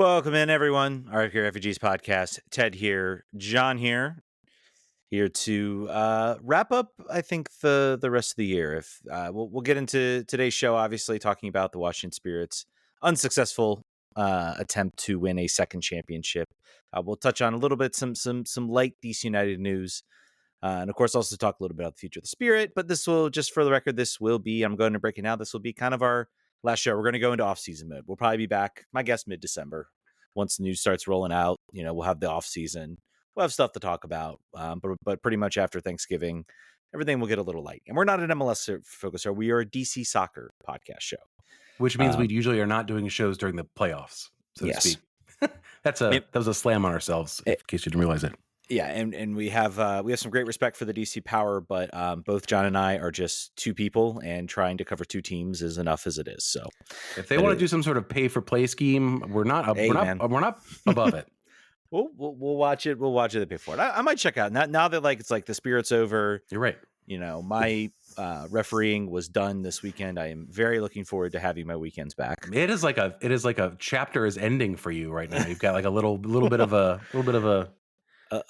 Welcome in, everyone. RFK Refugees Podcast. Ted here, John here to wrap up, I think, the rest of the year. If we'll get into today's show, obviously talking about the Washington Spirit's unsuccessful attempt to win a second championship. We'll touch on a little bit some light DC United news, and of course also talk a little bit about the future of the Spirit. But this will, just for the record, I'm going to break it now. This will be kind of our last show. We're going to go into off-season mode. We'll probably be back, my guess, mid-December. Once the news starts rolling out, we'll have the off-season. We'll have stuff to talk about. But pretty much after Thanksgiving, everything will get a little light. And we're not an MLS focus show. We are a DC soccer podcast show. Which means we usually are not doing shows during the playoffs, so to speak. That was a slam on ourselves, in case you didn't realize it. Yeah, and we have some great respect for the DC power, but both John and I are just two people, and trying to cover two teams is enough as it is. So, if they want to do some sort of pay for play scheme, we're not above it. We'll watch it. We'll watch it the pay for it. I might check out now that it's like the Spirit's over. You're right. My refereeing was done this weekend. I am very looking forward to having my weekends back. It is like a chapter is ending for you right now. You've got like a little bit of a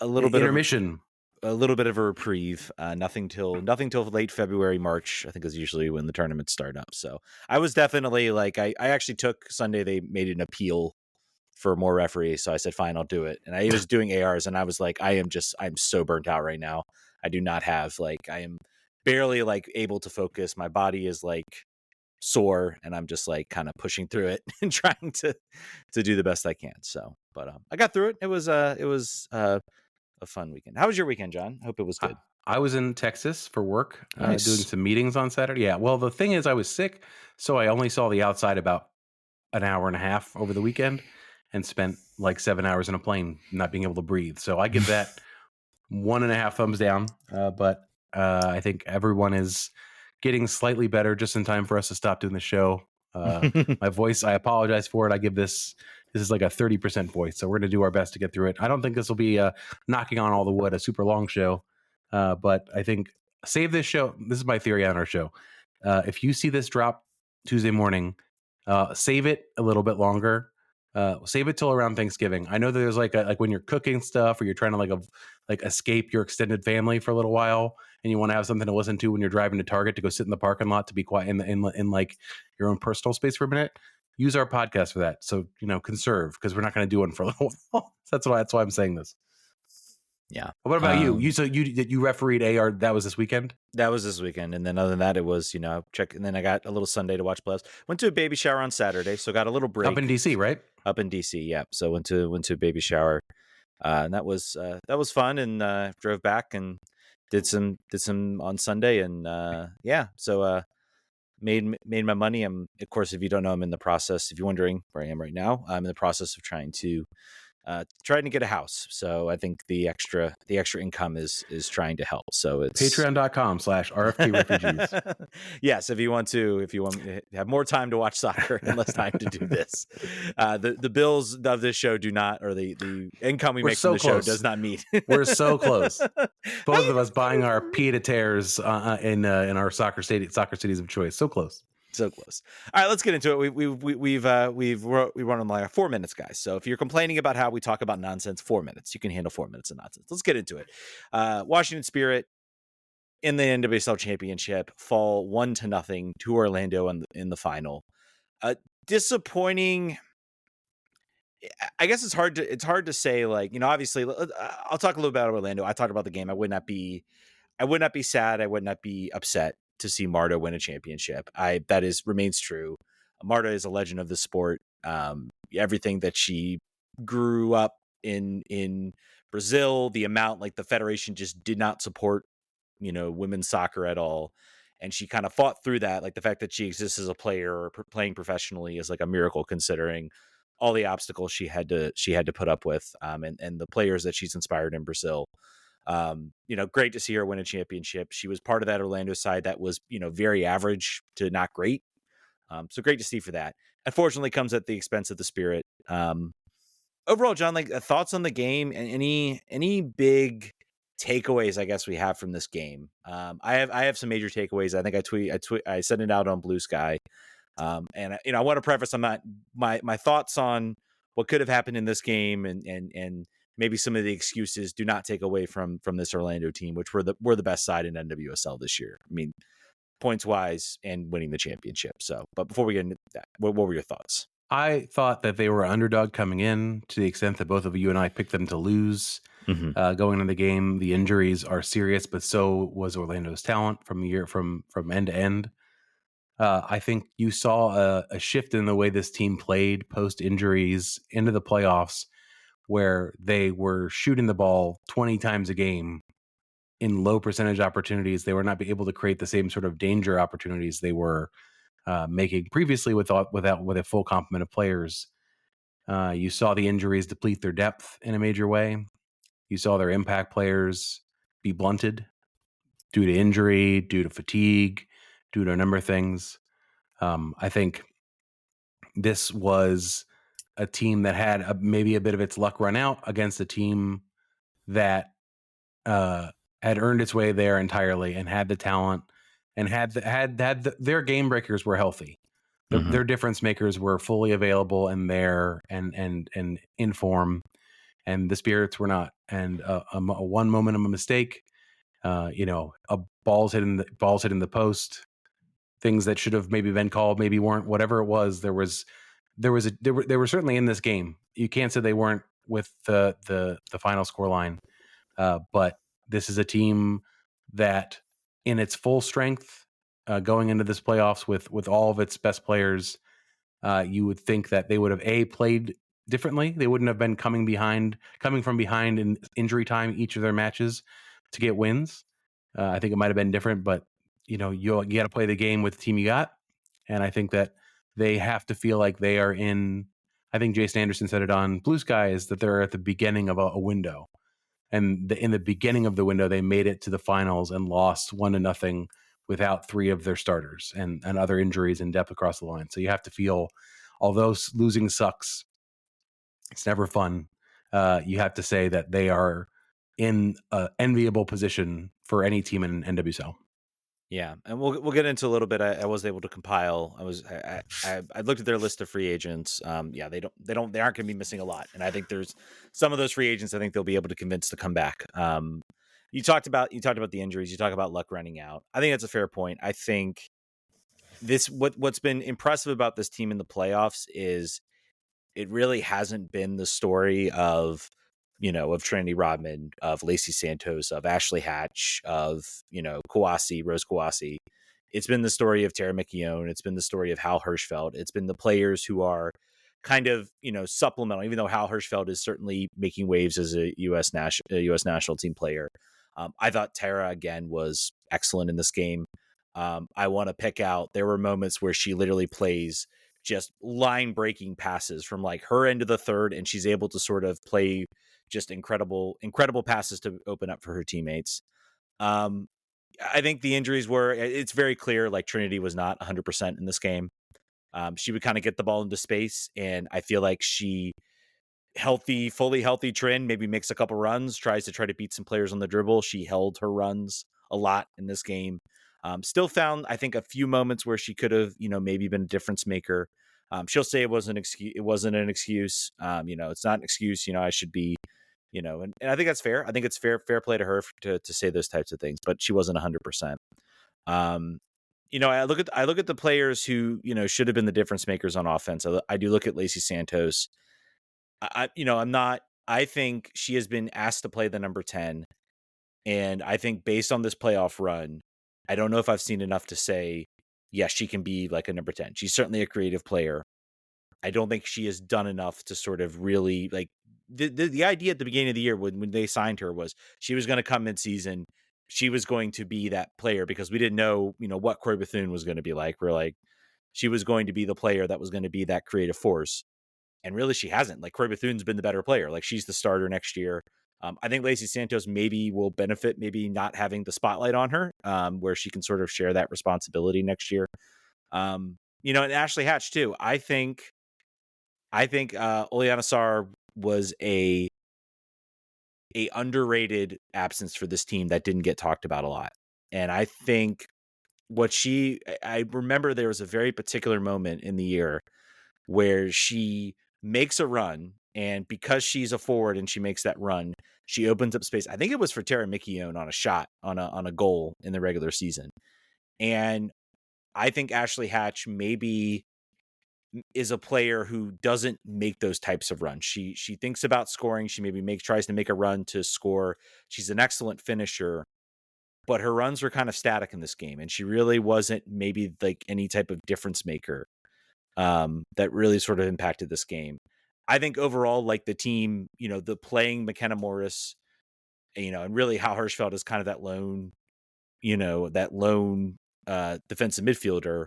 intermission, a little bit of a reprieve. Nothing till late February, March, I think, is usually when the tournaments start up. So I was definitely I actually took Sunday. They made an appeal for more referees, so I said, fine, I'll do it. And I was doing ARs, and I was like, I'm so burnt out right now. I do not have I am barely able to focus. My body is sore, and I'm just kind of pushing through it and trying to do the best I can. So, but I got through it. It was a fun weekend. How was your weekend, John? Hope it was good. I was in Texas for work, Nice. doing some meetings on Saturday. Yeah. Well, the thing is, I was sick, so I only saw the outside about an hour and a half over the weekend, and spent 7 hours in a plane not being able to breathe. So I give that 1.5 thumbs down. But I think everyone is getting slightly better just in time for us to stop doing the show. My voice, I apologize for it. I give this is like a 30% voice. So we're going to do our best to get through it. I don't think this will be knocking on all the wood, a super long show. But I think save this show. This is my theory on our show. If you see this drop Tuesday morning, save it a little bit longer. Save it till around Thanksgiving. I know that there's like when you're cooking stuff, or you're trying to escape your extended family for a little while, and you want to have something to listen to when you're driving to Target, to go sit in the parking lot, to be quiet in your own personal space for a minute. Use our podcast for that. So conserve, because we're not going to do one for a little while. That's why I'm saying this. Yeah. What about you? You refereed AR. That was this weekend? That was this weekend. And then other than that, it was, check. And then I got a little Sunday to watch playoffs. Went to a baby shower on Saturday, so got a little break. Up in DC, right? Up in DC, yeah. So went to a baby shower. And that was fun, and drove back and did some on Sunday, and so made my money. Of course, if you don't know, I'm in the process, if you're wondering where I am right now, I'm in the process of trying to get a house. So I think the extra income is trying to help. So it's patreon.com/RFK Refugees. Yes, if you want to have more time to watch soccer and less time to do this, the bills of this show do not, or the income we make from the show does not meet. We're so close. Both of us buying our pied-a-terres in our soccer cities of choice. So close. So close. All right, let's get into it. We run on like 4 minutes, guys. So if you're complaining about how we talk about nonsense, 4 minutes. You can handle 4 minutes of nonsense. Let's get into it. Washington Spirit in the NWSL Championship fall 1-0 to Orlando in the final. Disappointing. I guess it's hard to say. Obviously, I'll talk a little about Orlando. I talked about the game. I would not be sad. I would not be upset to see Marta win a championship. That remains true. Marta is a legend of the sport. Everything that she grew up in Brazil, the amount the federation just did not support, women's soccer at all. And she kind of fought through that. The fact that she exists as a player or playing professionally is a miracle, considering all the obstacles she had to put up with, and the players that she's inspired in Brazil. Great to see her win a championship. She was part of that Orlando side that was, very average to not great. So great to see for that. Unfortunately, comes at the expense of the Spirit. Overall, John, thoughts on the game and any big takeaways, I guess, we have from this game. I have some major takeaways. I think I sent it out on Blue Sky. And I want to preface, I'm not my thoughts on what could have happened in this game, and maybe some of the excuses do not take away from this Orlando team, which were the best side in NWSL this year. I mean, points wise and winning the championship. So, but before we get into that, what were your thoughts? I thought that they were an underdog coming in, to the extent that both of you and I picked them to lose. Going into the game, the injuries are serious, but so was Orlando's talent from end to end. I think you saw a shift in the way this team played post injuries into the playoffs, where they were shooting the ball 20 times a game in low percentage opportunities. They were not able to create the same sort of danger opportunities they were making previously with a full complement of players. You saw the injuries deplete their depth in a major way. You saw their impact players be blunted due to injury, due to fatigue, due to a number of things. I think this was a team that had maybe a bit of its luck run out against a team that had earned its way there entirely and had the talent and their game breakers were healthy. Their difference makers were fully available and there and in form, and the Spirits were not. And a one moment of a mistake, a balls hitting the post, things that should have maybe been called, maybe weren't. Whatever it was, they were certainly in this game. You can't say they weren't with the final score line, but this is a team that, in its full strength, going into this playoffs with all of its best players, you would think that they would have played differently. They wouldn't have been coming from behind in injury time each of their matches to get wins. I think it might have been different, but you got to play the game with the team you got, and I think that they have to feel like they are in. I think Jason Anderson said it on Blue Skies that they're at the beginning of a window. And in the beginning of the window, they made it to the finals and lost 1-0 without 3 of their starters and other injuries and depth across the line. So you have to feel, although losing sucks, it's never fun. You have to say that they are in an enviable position for any team in NWSL. Yeah, and we'll get into a little bit. I was able to compile. I looked at their list of free agents. Yeah, they aren't going to be missing a lot, and I think there's some of those free agents I think they'll be able to convince to come back. You talked about the injuries. You talk about luck running out. I think that's a fair point. I think what's been impressive about this team in the playoffs is it really hasn't been the story of Trinity Rodman, of Lacey Santos, of Ashley Hatch, of Rose Kawasi. It's been the story of Tara McKeown. It's been the story of Hal Hirschfeld. It's been the players who are kind of supplemental, even though Hal Hirschfeld is certainly making waves as a U.S. national team player. I thought Tara again was excellent in this game. I want to pick out, there were moments where she literally plays just line breaking passes from like her end of the third, and she's able to sort of play just incredible passes to open up for her teammates. I think the injuries it's very clear, like Trinity was not 100% in this game. She would kind of get the ball into space, and I feel like fully healthy Trin maybe makes a couple runs, tries to beat some players on the dribble. She held her runs a lot in this game. Still found, I think, a few moments where she could have, maybe been a difference maker. She'll say it wasn't an excuse. It's not an excuse. I should be, and I think that's fair. I think it's fair play to her to say those types of things, but she wasn't 100%. I look at the players who, should have been the difference makers on offense. I do look at Lacey Santos. I think she has been asked to play the number 10. And I think based on this playoff run, I don't know if I've seen enough to say, yes, she can be like a number 10. She's certainly a creative player. I don't think she has done enough to sort of really, like, the idea at the beginning of the year when they signed her was she was going to come mid-season. She was going to be that player because we didn't know, what Corey Bethune was going to be like. We're like, she was going to be the player that was going to be that creative force. And really, she hasn't. Like, Corey Bethune's been the better player. Like, she's the starter next year. I think Lacey Santos maybe will benefit, maybe not having the spotlight on her, where she can sort of share that responsibility next year. And Ashley Hatch too. I think Oleana Sarr was a underrated absence for this team that didn't get talked about a lot. And I think I remember there was a very particular moment in the year where she makes a run, and because she's a forward and she makes that run, she opens up space. I think it was for Tara Mikione on a shot on a goal in the regular season. And I think Ashley Hatch maybe is a player who doesn't make those types of runs. She thinks about scoring. She maybe tries to make a run to score. She's an excellent finisher, but her runs were kind of static in this game, and she really wasn't maybe like any type of difference maker that really sort of impacted this game. I think overall, like the team, the playing McKenna Morris, and really Hal Hirschfeld is kind of that lone defensive midfielder.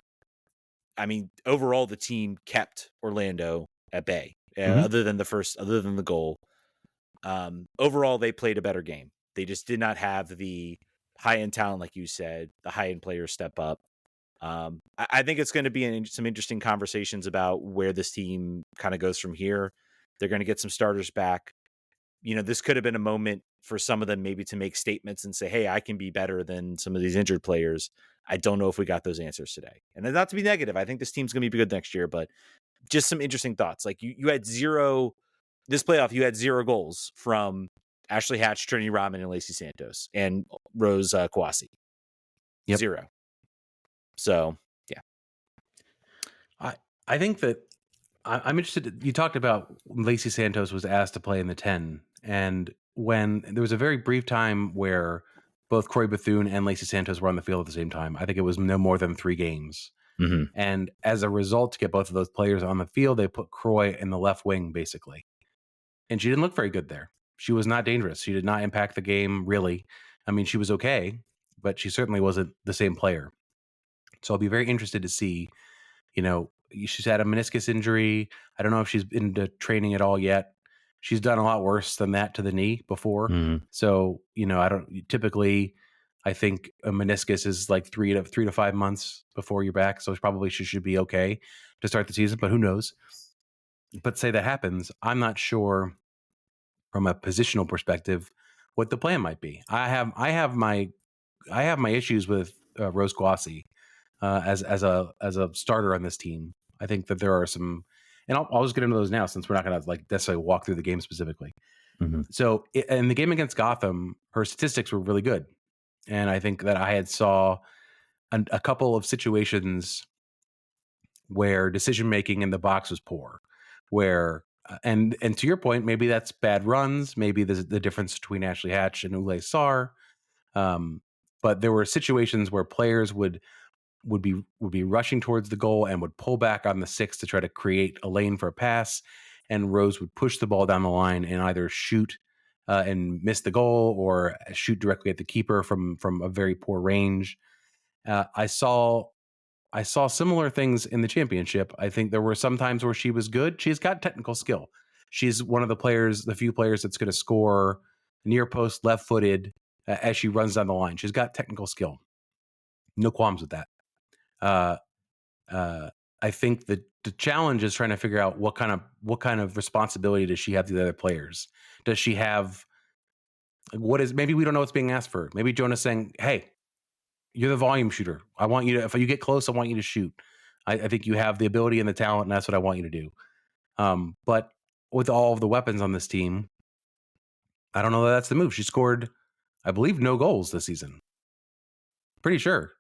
I mean, overall, the team kept Orlando at bay, other than the goal. Overall, they played a better game. They just did not have the high-end talent, like you said, the high-end players step up. I think it's going to be some interesting conversations about where this team kind of goes from here. They're going to get some starters back. This could have been a moment for some of them maybe to make statements and say, hey, I can be better than some of these injured players. I don't know if we got those answers today. And not to be negative, I think this team's going to be good next year, but just some interesting thoughts. Like you had this playoff, you had 0 goals from Ashley Hatch, Trinity Rodman, and Lacey Santos, and Rose Kouassi. Yep. 0. So, yeah. I think that I'm interested. You talked about Lacey Santos was asked to play in the 10, and when there was a very brief time where both Corey Bethune and Lacey Santos were on the field at the same time. I think it was no more than 3 games. Mm-hmm. And as a result, to get both of those players on the field, they put Croy in the left wing, basically. And she didn't look very good there. She was not dangerous. She did not impact the game, really. I mean, she was okay, but she certainly wasn't the same player. So I'll be very interested to see, she's had a meniscus injury. I don't know if she's into training at all yet. She's done a lot worse than that to the knee before. Mm-hmm. So, typically I think a meniscus is like 3 to 5 months before you're back. So she should be okay to start the season, but who knows? But say that happens, I'm not sure from a positional perspective what the plan might be. I have my issues with Rose Kouassi as a starter on this team. I think that there are some, and I'll just get into those now since we're not going to like necessarily walk through the game specifically. Mm-hmm. So in the game against Gotham, her statistics were really good, and I think that I had saw a couple of situations where decision making in the box was poor, where and to your point, maybe that's bad runs, maybe there's the difference between Ashley Hatch and Ule Sar, but there were situations where players would be rushing towards the goal and would pull back on the 6 to try to create a lane for a pass, and Rose would push the ball down the line and either shoot and miss the goal or shoot directly at the keeper from a very poor range. I saw similar things in the championship. I think there were some times where she was good. She's got technical skill. She's one of the few players that's going to score near post left-footed as she runs down the line. She's got technical skill. No qualms with that. I think the challenge is trying to figure out what kind of responsibility does she have to the other players? Does she have maybe we don't know what's being asked for. Maybe Jonah's saying, hey, you're the volume shooter. I want you to, if you get close, I want you to shoot. I think you have the ability and the talent, and that's what I want you to do. But with all of the weapons on this team, I don't know that that's the move. She scored, I believe, no goals this season. Pretty sure.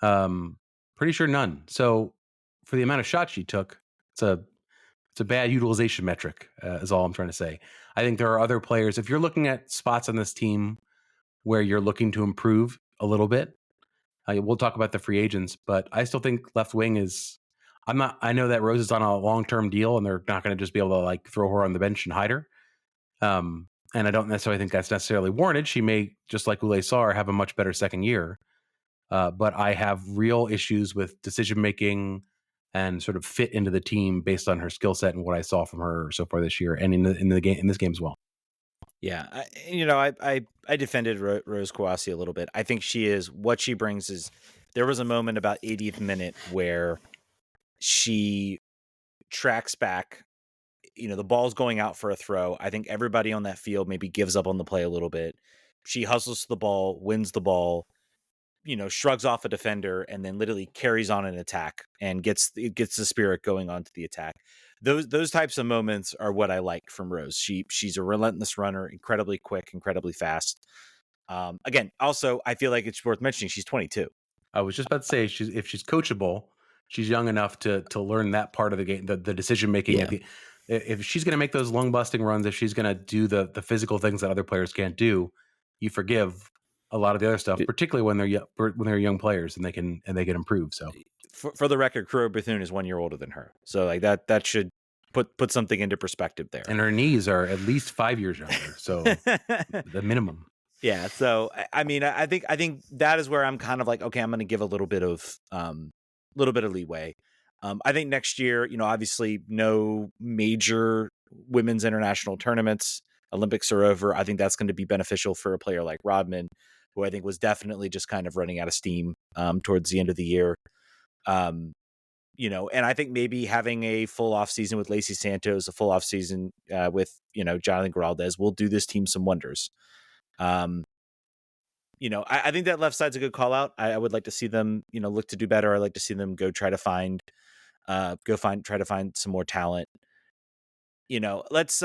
None. So for the amount of shots she took, it's a bad utilization metric, is all I'm trying to say. I think there are other players. If you're looking at spots on this team where you're looking to improve a little bit, we'll talk about the free agents, but I still think left wing is. I know that Rose is on a long-term deal, and they're not going to just be able to like throw her on the bench and hide her. And I don't necessarily think that's necessarily warranted. She may, just like Ule Sar, have a much better second year. But I have real issues with decision making and sort of fit into the team based on her skill set and what I saw from her so far this year, and in this game as well. Yeah, I defended Rose Kouassi a little bit. I think what she brings is, there was a moment about 80th minute where she tracks back. The ball's going out for a throw. I think everybody on that field maybe gives up on the play a little bit. She hustles to the ball, wins the ball, shrugs off a defender and then literally carries on an attack and gets the spirit going onto the attack. Those types of moments are what I like from Rose. She's a relentless runner, incredibly quick, incredibly fast. Again, also I feel like it's worth mentioning she's 22. I was just about to say if she's coachable, she's young enough to learn that part of the game, the decision making Yeah. if she's going to make those lung busting runs, if she's going to do the physical things that other players can't do, you forgive a lot of the other stuff, particularly when they're young players and they can improve. So For the record, Kuro Bethune is 1 year older than her, so like that should put something into perspective there. And her knees are at least 5 years younger, so the minimum. Yeah, so I mean, I think that is where I'm kind of like, okay, I'm going to give a little bit of leeway. I think next year, obviously no major women's international tournaments. Olympics are over. I think that's going to be beneficial for a player like Rodman, who I think was definitely just kind of running out of steam towards the end of the year. And I think maybe having a full off season with Lacey Santos, a full off season with, Jonathan Giraldez will do this team some wonders. I think that left side's a good call out. I would like to see them, look to do better. I'd like to see them try to find some more talent. Let's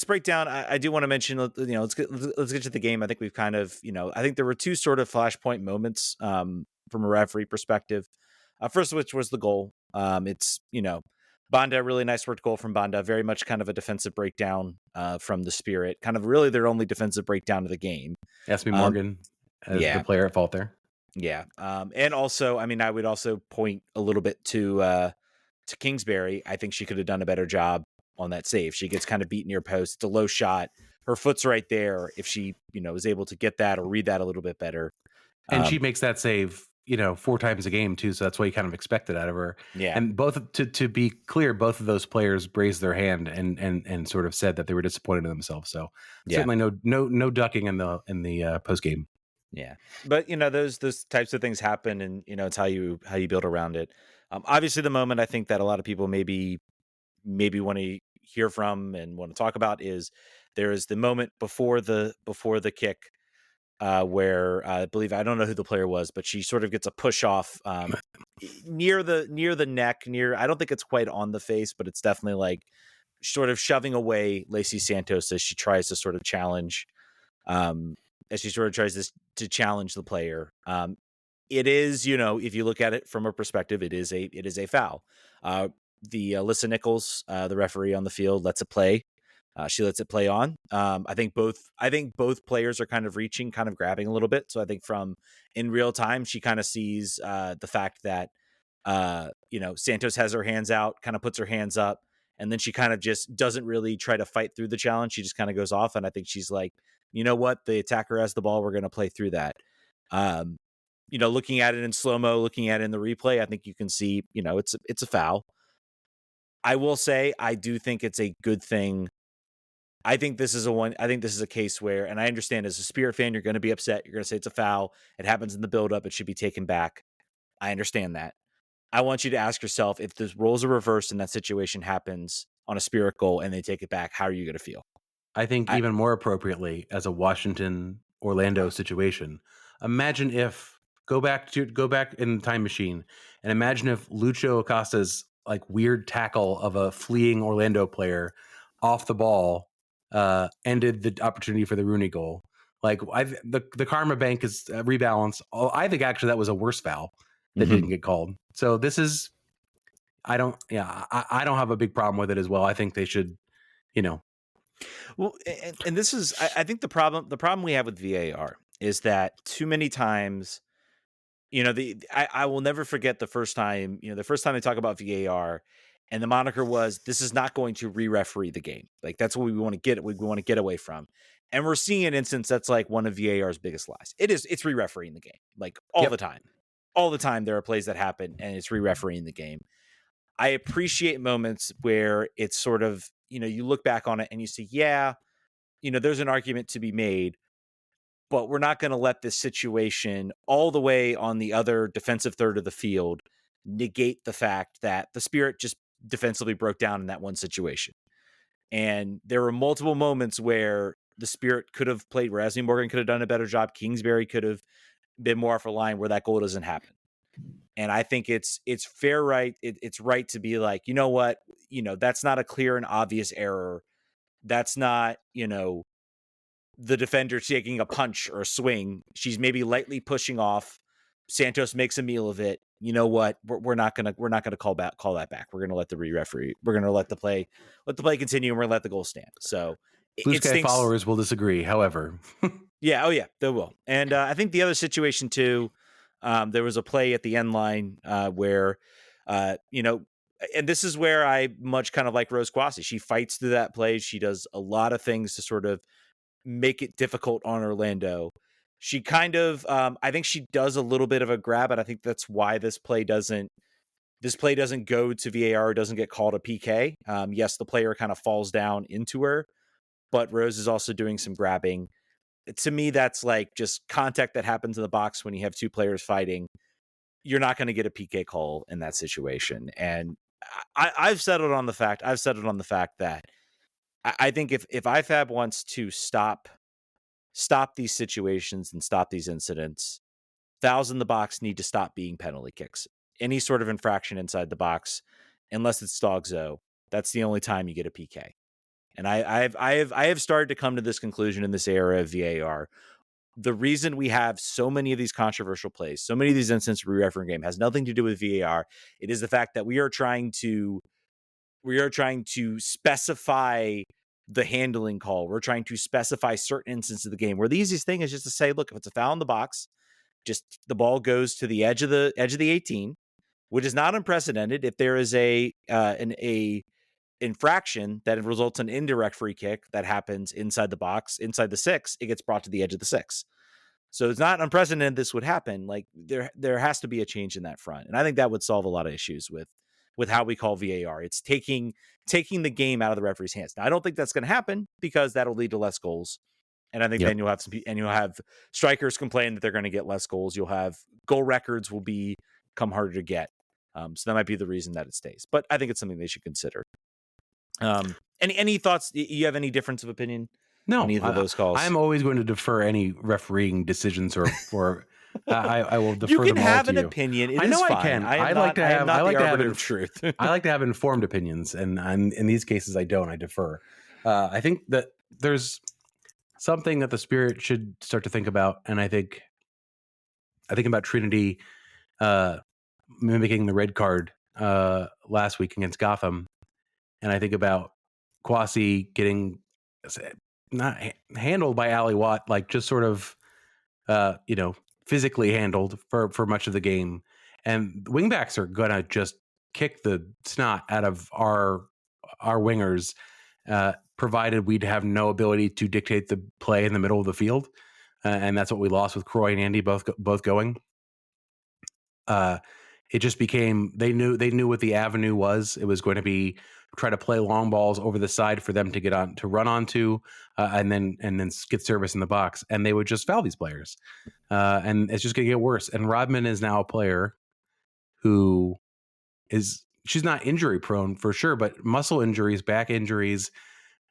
break down. I do want to mention, let's get to the game. I think we've kind of, I think there were two sort of flashpoint moments from a referee perspective. First of which was the goal. It's, Banda, really nice worked goal from Banda. Very much kind of a defensive breakdown from the Spirit. Kind of really their only defensive breakdown of the game. Ask me Morgan as the player at fault there. Yeah. And also, I mean, I would also point a little bit to Kingsbury. I think she could have done a better job on that save. She gets kind of beat near post. It's a low shot. Her foot's right there. If she, is able to get that or read that a little bit better. And she makes that save, 4 times a game too. So that's what you kind of expected out of her. Yeah. And both to be clear, both of those players raised their hand and sort of said that they were disappointed in themselves. So certainly no ducking in the post game. Yeah. But those types of things happen, and it's how you build around it. Obviously the moment I think that a lot of people maybe want to hear from and want to talk about is there is the moment before the kick where I believe, I don't know who the player was, but she sort of gets a push off near the neck, I don't think it's quite on the face, but it's definitely like sort of shoving away Lacey Santos as she tries to sort of challenge to challenge the player. It is, if you look at it from a perspective, it is a foul. The Alyssa Nichols, the referee on the field, lets it play. She lets it play on. I think both players are kind of reaching, kind of grabbing a little bit. So I think in real time, she kind of sees the fact that Santos has her hands out, kind of puts her hands up, and then she kind of just doesn't really try to fight through the challenge. She just kind of goes off, and I think she's like, you know what, the attacker has the ball. We're going to play through that. Looking at it in slow-mo, looking at it in the replay, I think you can see, it's a foul. I will say, I do think it's a good thing. I think this is a case where, and I understand as a Spirit fan, you're going to be upset. You're going to say it's a foul. It happens in the buildup. It should be taken back. I understand that. I want you to ask yourself, if the roles are reversed and that situation happens on a Spirit goal and they take it back, how are you going to feel? I think even more appropriately, as a Washington Orlando situation, imagine if go back in the time machine and imagine if Lucho Acosta's like weird tackle of a fleeing Orlando player off the ball ended the opportunity for the Rooney goal. Like the Karma Bank is rebalanced. I think actually that was a worse foul that didn't get called. So this is, I don't have a big problem with it as well. I think they should, Well, and this is, I think the problem we have with VAR is that too many times, I will never forget the first time they talk about VAR, and the moniker was, this is not going to re-referee the game. Like, that's what we want to get away from. And we're seeing an instance that's like one of VAR's biggest lies. It's re-refereeing the game, like the time. All the time there are plays that happen and it's re-refereeing the game. I appreciate moments where it's sort of, you look back on it and you say, yeah, there's an argument to be made, but we're not going to let this situation all the way on the other defensive third of the field negate the fact that the Spirit just defensively broke down in that one situation. And there were multiple moments where the Spirit could have played, where Esme Morgan could have done a better job. Kingsbury could have been more off a line where that goal doesn't happen. And I think it's fair, right? It's right to be like, you know what, that's not a clear and obvious error. That's not, the defender taking a punch or a swing. She's maybe lightly pushing off. Santos makes a meal of it. You know what? We're not gonna call that back. We're gonna let the referee. We're gonna let the play continue, and we're gonna let the goal stand. So Blue it Sky stinks. followers will disagree, however. Yeah. Oh yeah, they will. And I think the other situation too, there was a play at the end line where, and this is where I much kind of like Rose Kwasi. She fights through that play. She does a lot of things to sort of make it difficult on Orlando. She kind of, I think she does a little bit of a grab, and I think that's why this play doesn't go to VAR, doesn't get called a PK. Yes, the player kind of falls down into her, but Rose is also doing some grabbing. To me, that's like just contact that happens in the box when you have two players fighting. You're not going to get a PK call in that situation. And I've settled on the fact that I think if IFAB wants to stop these situations and stop these incidents, fouls in the box need to stop being penalty kicks. Any sort of infraction inside the box, unless it's Stogzo, that's the only time you get a PK. And I have started to come to this conclusion in this era of VAR. The reason we have so many of these controversial plays, so many of these incidents re-refereeing game has nothing to do with VAR. It is the fact that we are trying to specify the handling call. We're trying to specify certain instances of the game where the easiest thing is just to say, look, if it's a foul in the box, just the ball goes to the edge of the 18, which is not unprecedented. If there is an infraction that results in indirect free kick that happens inside the box, inside the 6, it gets brought to the edge of the 6. So it's not unprecedented this would happen. Like there has to be a change in that front. And I think that would solve a lot of issues with how we call VAR. It's taking the game out of the referee's hands. Now, I don't think that's going to happen because that'll lead to less goals. And I think then you'll have strikers complain that they're going to get less goals. You'll have goal records will become harder to get. So that might be the reason that it stays. But I think it's something they should consider. Any thoughts? You have any difference of opinion? No, on either of those calls. I'm always going to defer any refereeing decisions or I will defer. You can them all have to an you. opinion. I know I can. I like to have truth. I like to have informed opinions, and in these cases, I don't. I defer. I think that there's something that the Spirit should start to think about, and I think about Trinity mimicking the red card last week against Gotham, and I think about Kwasi getting not handled by Ali Watt, like just sort of physically handled for much of the game. And wingbacks are gonna just kick the snot out of our wingers, provided we'd have no ability to dictate the play in the middle of the field. And that's what we lost with Croy and Andy both going. It just became they knew what the avenue was. It was going to be try to play long balls over the side for them to get on to run onto, and then get service in the box, and they would just foul these players, and it's just going to get worse. And Rodman is now a player who she's not injury prone for sure, but muscle injuries, back injuries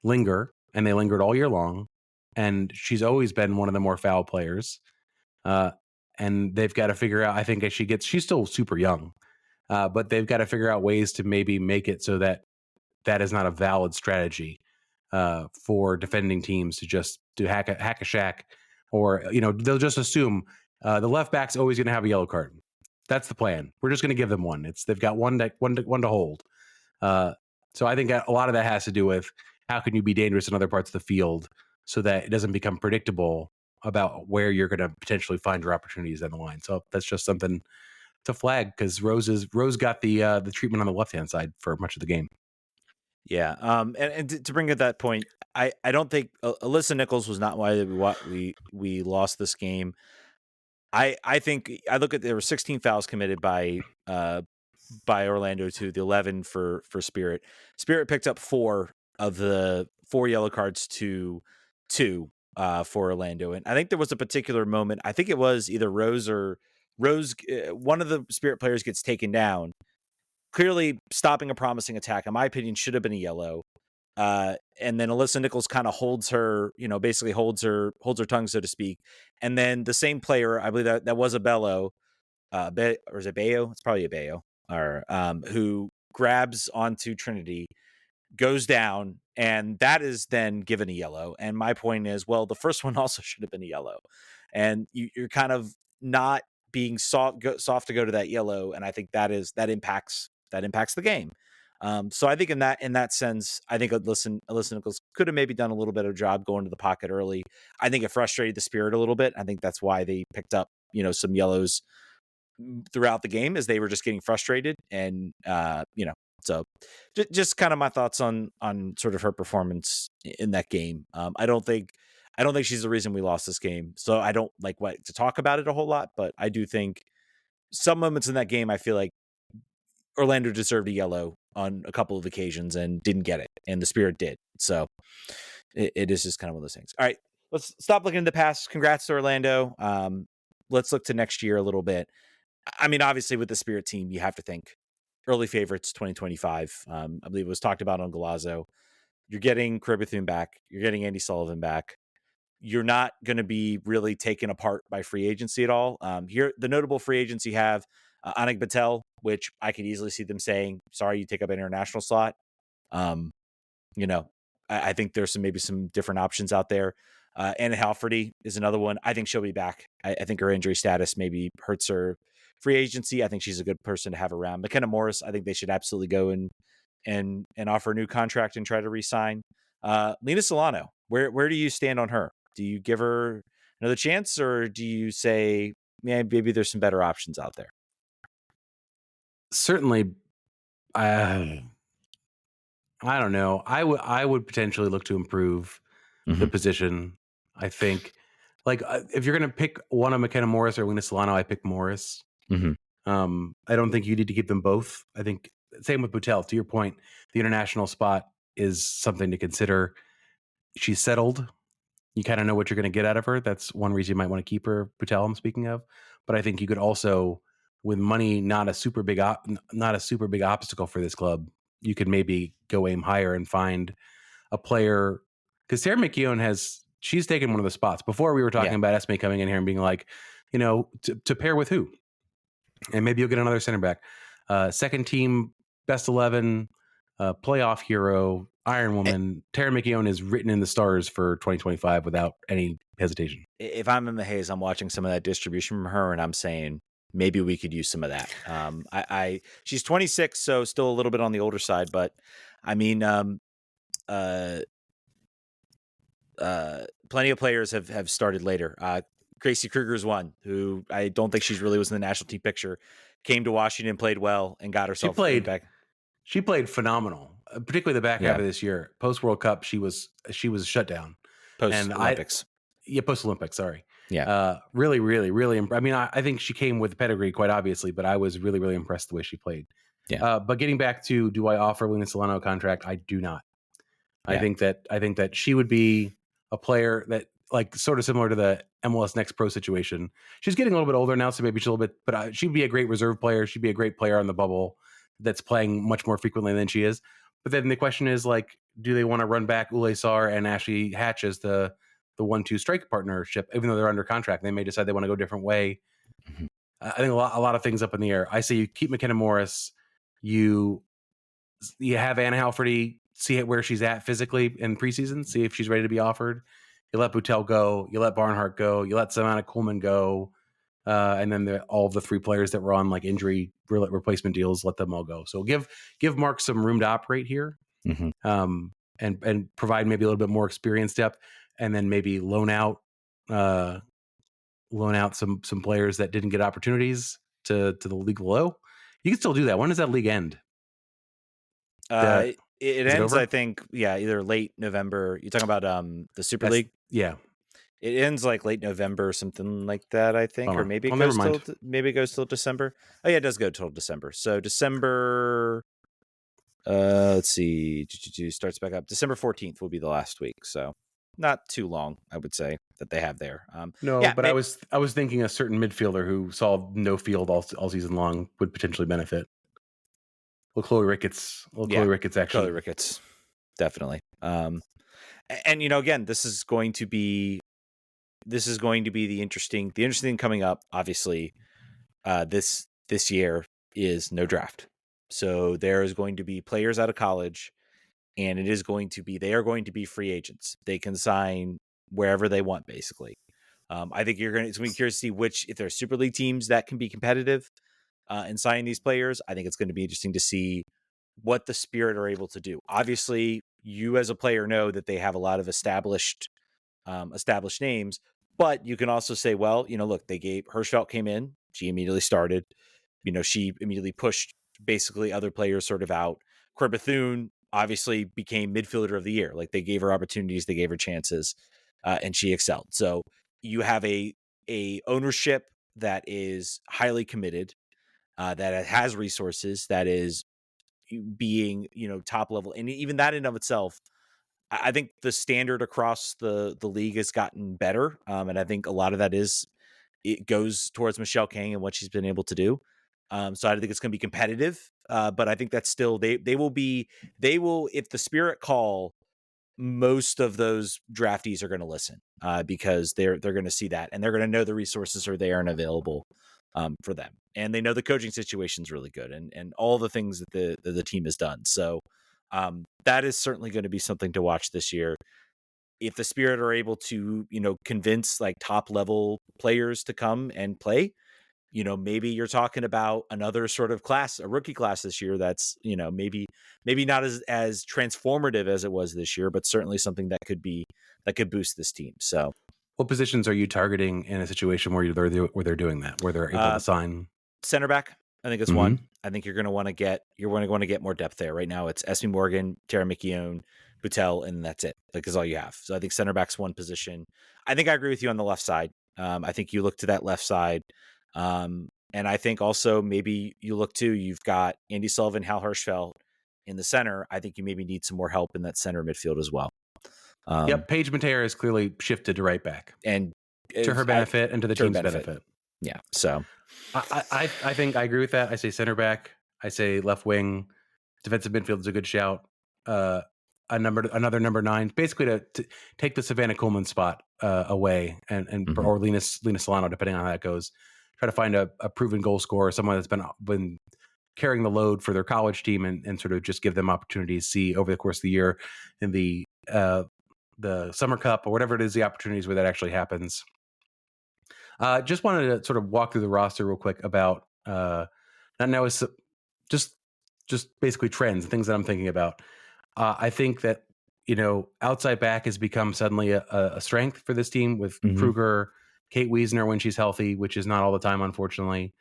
linger, and they lingered all year long. And she's always been one of the more foul players. And they've got to figure out, I think as she's still super young, but they've got to figure out ways to maybe make it so that is not a valid strategy for defending teams to just do hack a shack, or they'll just assume the left back's always going to have a yellow card. That's the plan. We're just going to give them one. They've got one to hold. So I think a lot of that has to do with how can you be dangerous in other parts of the field so that it doesn't become predictable about where you're going to potentially find your opportunities on the line. So that's just something to flag, because Rose got the treatment on the left hand side for much of the game. Yeah. And to bring at that point, I don't think Alyssa Nichols was not why we lost this game. I think I look at there were 16 fouls committed by Orlando to the 11 for Spirit. Spirit picked up 4 of the 4 yellow cards to 2 for Orlando. And I think there was a particular moment. I think it was either Rose, one of the Spirit players gets taken down. Clearly stopping a promising attack, in my opinion, should have been a yellow. And then Alyssa Nichols kind of holds her, basically holds her tongue, so to speak. And then the same player, I believe that was a Bello, or is it Bayo? It's probably a Bayo, or who grabs onto Trinity, goes down, and that is then given a yellow. And my point is, well, the first one also should have been a yellow, and you're kind of not being soft to go to that yellow, and I think that impacts the game. So I think in that sense, I think Alyssa Nichols could have maybe done a little bit of job going to the pocket early. I think it frustrated the Spirit a little bit. I think that's why they picked up some yellows throughout the game, as they were just getting frustrated. And so just kind of my thoughts on sort of her performance in that game. I don't think she's the reason we lost this game, so I don't like to talk about it a whole lot, but I do think some moments in that game, I feel like Orlando deserved a yellow on a couple of occasions and didn't get it, and the Spirit did. So it is just kind of one of those things. All right, let's stop looking in the past. Congrats to Orlando. Let's look to next year a little bit. I mean, obviously with the Spirit team, you have to think early favorites 2025. I believe it was talked about on Galazzo. You're getting Cribbethune back. You're getting Andy Sullivan back. You're not going to be really taken apart by free agency at all. Here, the notable free agents you have, Anik Patel, which I could easily see them saying, sorry, you take up an international slot. I think there's maybe some different options out there. Anna Halferty is another one. I think she'll be back. I think her injury status maybe hurts her free agency. I think she's a good person to have around. McKenna Morris, I think they should absolutely go and offer a new contract and try to re-sign. Lena Solano, where do you stand on her? Do you give her another chance, or do you say, maybe there's some better options out there? Certainly, I don't know. I would potentially look to improve the position. I think, if you're going to pick one of McKenna Morris or Lena Solano, I pick Morris. I don't think you need to keep them both. I think same with Patel. To your point, the international spot is something to consider. She's settled. You kind of know what you're going to get out of her. That's one reason you might want to keep her. Patel, I'm speaking of. But I think you could also, with money, not a super big obstacle for this club, you could maybe go aim higher and find a player. Because Sarah McKeown she's taken one of the spots. Before we were talking about Esme coming in here and being like, to pair with who? And maybe you'll get another center back. Second team, best 11, playoff hero, Iron Woman. Tara McKeown is written in the stars for 2025 without any hesitation. If I'm in the haze, I'm watching some of that distribution from her, and I'm saying maybe we could use some of that. She's 26, so still a little bit on the older side, but I mean, plenty of players have started later. Gracie Kruger's one, who I don't think she's really was in the national team picture, came to Washington, played well, and got herself back. She played phenomenal, particularly the back half of this year. Post World Cup, she was shut down. Post Olympics. Post Olympics. Sorry. Yeah. Really, really, really. I mean, I think she came with pedigree, quite obviously, but I was really, really impressed the way she played. Yeah. But getting back to, do I offer Lena Solano a contract? I do not. I think that she would be a player that, sort of similar to the MLS Next Pro situation. She's getting a little bit older now, so maybe she's a little bit, but she'd be a great reserve player. She'd be a great player on the bubble that's playing much more frequently than she is. But then the question is, do they want to run back Ule Sar and Ashley Hatch as the 1-2 strike partnership, even though they're under contract? They may decide they want to go a different way. I think a lot of things up in the air. I say you keep McKenna Morris, you have Anna Halferty, see where she's at physically in preseason, see if she's ready to be offered. You let Butel go, you let Barnhart go, you let Samantha Kuhlman go, and then all of the three players that were on injury replacement deals, let them all go. So give Mark some room to operate here, and provide maybe a little bit more experience depth, and then maybe loan out some players that didn't get opportunities to the league below. You can still do that. When does that league end? It ends, I think, either late November. You're talking about the Super League? Yeah. It ends late November, something like that, I think. Or maybe it goes till December. Oh yeah, it does go till December. So December, let's see, starts back up. December 14th will be the last week. So not too long, I would say, that they have there. But I was thinking a certain midfielder who saw no field all season long would potentially benefit. Well, Chloe Ricketts. Chloe Ricketts. definitely. And again, this is going to be the interesting thing coming up. Obviously, this year is no draft, so there is going to be players out of college, and they are going to be free agents. They can sign wherever they want, basically. I think it's going to be curious to see if there are Super League teams that can be competitive in signing these players. I think it's going to be interesting to see what the Spirit are able to do. Obviously, you as a player know that they have a lot of established names, but you can also say, well, look, Hirschfeld came in, she immediately started, she immediately pushed basically other players sort of out. Cory Bethune obviously became midfielder of the year. Like, they gave her opportunities, they gave her chances, and she excelled. So you have a ownership that is highly committed, that has resources, that is being, top level. And even that in of itself, I think the standard across the league has gotten better. And I think a lot of that it goes towards Michelle King and what she's been able to do. So I think it's going to be competitive. But I think that's still, they will, if the Spirit call, most of those draftees are going to listen, because they're going to see that, and they're going to know the resources are there and available for them. And they know the coaching situation is really good, and all the things that the team has done. So that is certainly going to be something to watch this year. If the Spirit are able to, convince like top level players to come and play, maybe you're talking about another sort of class, a rookie class this year. That's, maybe not as transformative as it was this year, but certainly something that could boost this team. So What positions are you targeting in a situation where they're doing that, where they're able to sign center back? I think it's one. I think you're going to want to get more depth there. Right now, it's Esme Morgan, Tara McKeown, Boutel, and that's it. Like, is all you have. So I think center back's one position. I think I agree with you on the left side. I think you look to that left side. And I think also maybe you look to, you've got Andy Sullivan, Hal Hirschfeld in the center. I think you maybe need some more help in that center midfield as well. Yep, Paige Matera has clearly shifted to right back, and to her benefit and to the team's benefit. Yeah, so I think I agree with that. I say center back. I say left wing. Defensive midfield is a good shout. Another number 9, basically to take the Savannah Coleman spot away, and or Lena Solano, depending on how that goes. Try to find a proven goal scorer, someone that's been carrying the load for their college team, and sort of just give them opportunities to see over the course of the year in the Summer Cup or whatever it is, the opportunities where that actually happens. Just wanted to sort of walk through the roster real quick about it's just basically trends and things that I'm thinking about. I think that outside back has become suddenly a strength for this team with Kruger, Kate Wiesner when she's healthy, which is not all the time, unfortunately.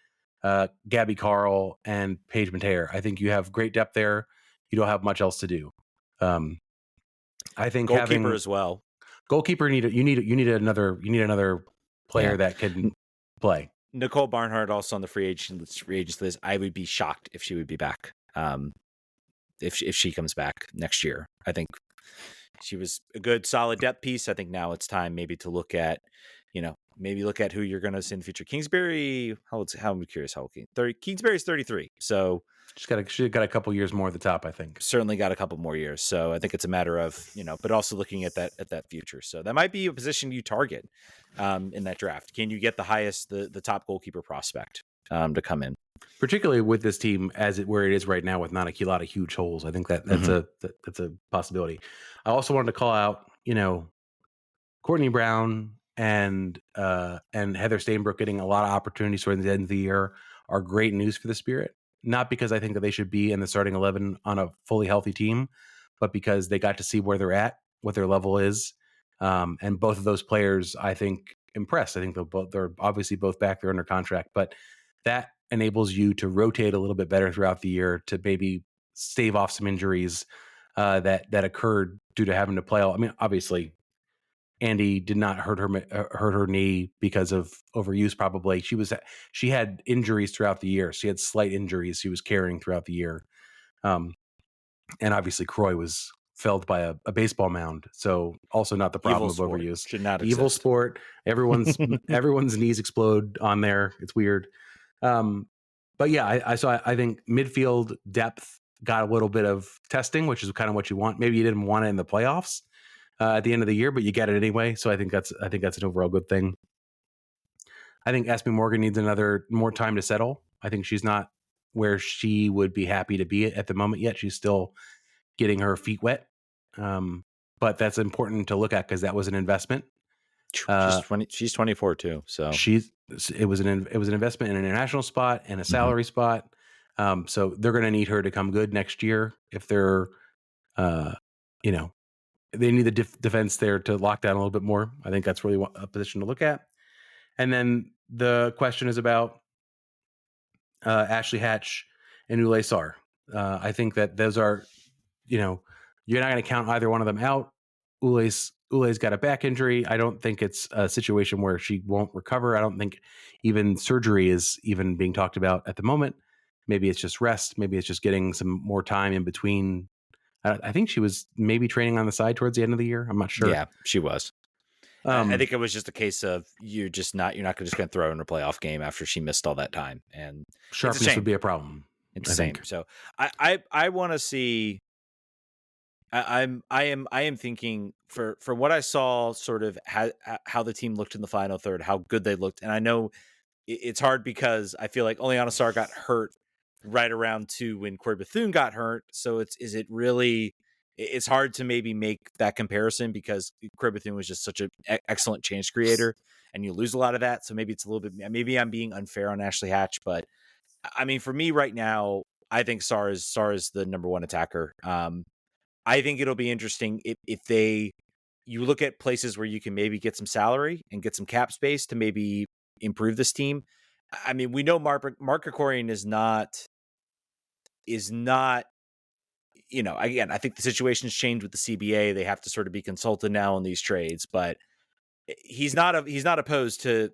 Gabby Carl and Paige Matera. I think you have great depth there. You don't have much else to do. I think goalkeeper as well. Goalkeeper you need another player that can play. Nicole Barnhart also on the free agents list. I would be shocked if she would be back. If she comes back next year, I think she was a good solid depth piece. I think now it's time maybe to look at, who you're going to see in the future. Kingsbury, how I'm curious how old Kingsbury is 33. So she's got a couple years more at the top, I think. Certainly got a couple more years. So I think it's a matter of, but also looking at that future. So that might be a position you target in that draft. Can you get the top goalkeeper prospect to come in? Particularly with this team where it is right now, with not a lot of huge holes. I think that's a possibility. I also wanted to call out, Courtney Brown and Heather Stainbrook getting a lot of opportunities towards the end of the year are great news for the Spirit. Not because I think that they should be in the starting 11 on a fully healthy team, but because they got to see where they're at, what their level is. And both of those players, I think, impressed. I think they're obviously both back there under contract, but that enables you to rotate a little bit better throughout the year to maybe stave off some injuries that occurred due to having to play. I mean, obviously, Andy did not hurt her knee because of overuse. Probably she had injuries throughout the year. She had slight injuries she was carrying throughout the year, and obviously Croy was felled by a baseball mound. So also not the problem of overuse. Should not evil exist. Sport. Everyone's knees explode on there. It's weird. But yeah, I think midfield depth got a little bit of testing, which is kind of what you want. Maybe you didn't want it in the playoffs at the end of the year, but you get it anyway. So I think that's an overall good thing. I think Esme Morgan needs more time to settle. I think she's not where she would be happy to be at the moment yet. She's still getting her feet wet. But that's important to look at because that was an investment. She's 24 too. So it was an investment in an international spot and a salary spot. So they're going to need her to come good next year if they're, they need the defense there to lock down a little bit more. I think that's really a position to look at. And then the question is about Ashley Hatch and Ulay Sar. I think that those are, you're not going to count either one of them out. Ulay's got a back injury. I don't think it's a situation where she won't recover. I don't think even surgery is even being talked about at the moment. Maybe it's just rest. Maybe it's just getting some more time in between. I think she was maybe training on the side towards the end of the year. I'm not sure. Yeah, she was. I think it was just a case of you're not going to throw her in a playoff game after she missed all that time, and sharpness would be a problem. It's the same. So I want to see. I am thinking from what I saw, sort of how the team looked in the final third, how good they looked, and I know it's hard because I feel like Oleana Sarr got hurt right around to when Corey Bethune got hurt. So it's hard to maybe make that comparison because Corey Bethune was just such an excellent change creator, and you lose a lot of that. So maybe it's a little bit. Maybe I'm being unfair on Ashley Hatch, but I mean, for me right now, I think Sarr is the number one attacker. I think it'll be interesting if you look at places where you can maybe get some salary and get some cap space to maybe improve this team. I mean, we know Mark Krikorian is not, again, I think the situation's changed with the CBA. They have to sort of be consulted now on these trades, but he's not opposed to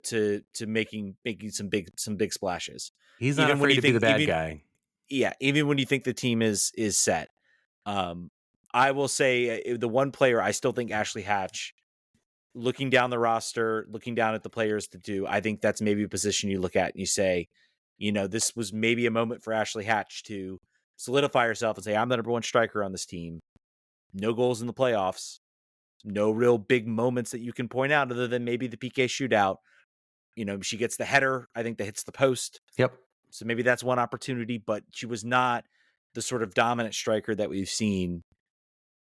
making some big splashes. He's not afraid to be the bad guy. Yeah. Even when you think the team is set. I will say the one player I still think Ashley Hatch, looking down the roster, looking down at the players to do, I think that's maybe a position you look at and you say, this was maybe a moment for Ashley Hatch to solidify herself and say, I'm the number one striker on this team. No goals in the playoffs. No real big moments that you can point out other than maybe the PK shootout. She gets the header, I think, that hits the post. Yep. So maybe that's one opportunity, but she was not the sort of dominant striker that we've seen.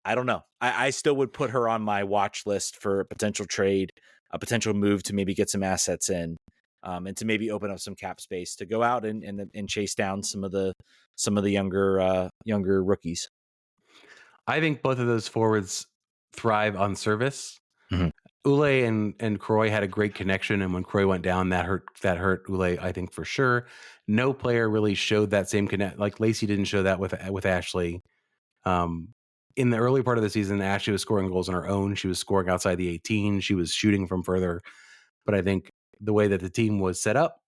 I don't know. I still would put her on my watch list for a potential trade, a potential move to maybe get some assets in, and to maybe open up some cap space to go out and chase down some of the younger rookies. I think both of those forwards thrive on service. Mm-hmm. Ulay and Croy had a great connection, and when Croy went down, that hurt Ulay, I think, for sure. No player really showed that same connect. Like Lacey didn't show that with Ashley. In the early part of the season, Ashley was scoring goals on her own. She was scoring outside the 18. She was shooting from further. But I think the way that the team was set up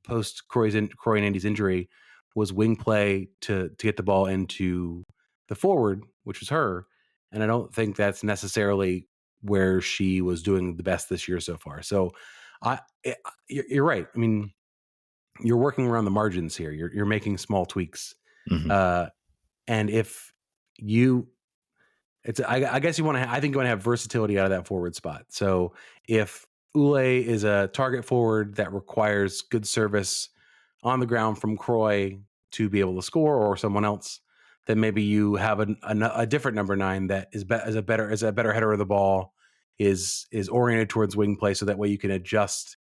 post Croy and Andy's injury was wing play to get the ball into the forward, which was her. And I don't think that's necessarily where she was doing the best this year so far. So you're right. I mean, you're working around the margins here. You're making small tweaks. Mm-hmm. And if I guess I think you want to have versatility out of that forward spot. So if Ulay is a target forward that requires good service on the ground from Croy to be able to score, or someone else, then maybe you have a different number 9 that is a better header of the ball, is oriented towards wing play, so that way you can adjust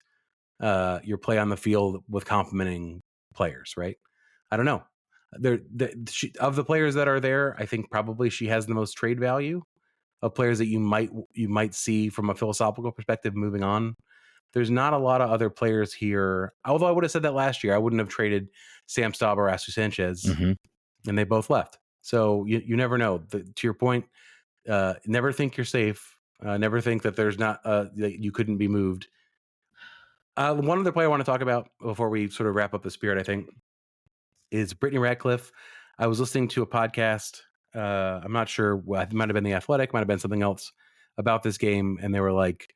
your play on the field with complementing players. Right? I don't know. Of the players that are there, I think probably she has the most trade value of players that you might see from a philosophical perspective moving on. There's not a lot of other players here. Although I would have said that last year, I wouldn't have traded Sam Staub or Asu Sanchez, and they both left. So you never know. To your point, never think you're safe. Never think that there's not that you couldn't be moved. One other player I want to talk about before we sort of wrap up the spirit, I think, is Brittany Radcliffe. I was listening to a podcast. I'm not sure. It might have been The Athletic, might have been something else about this game. And they were like,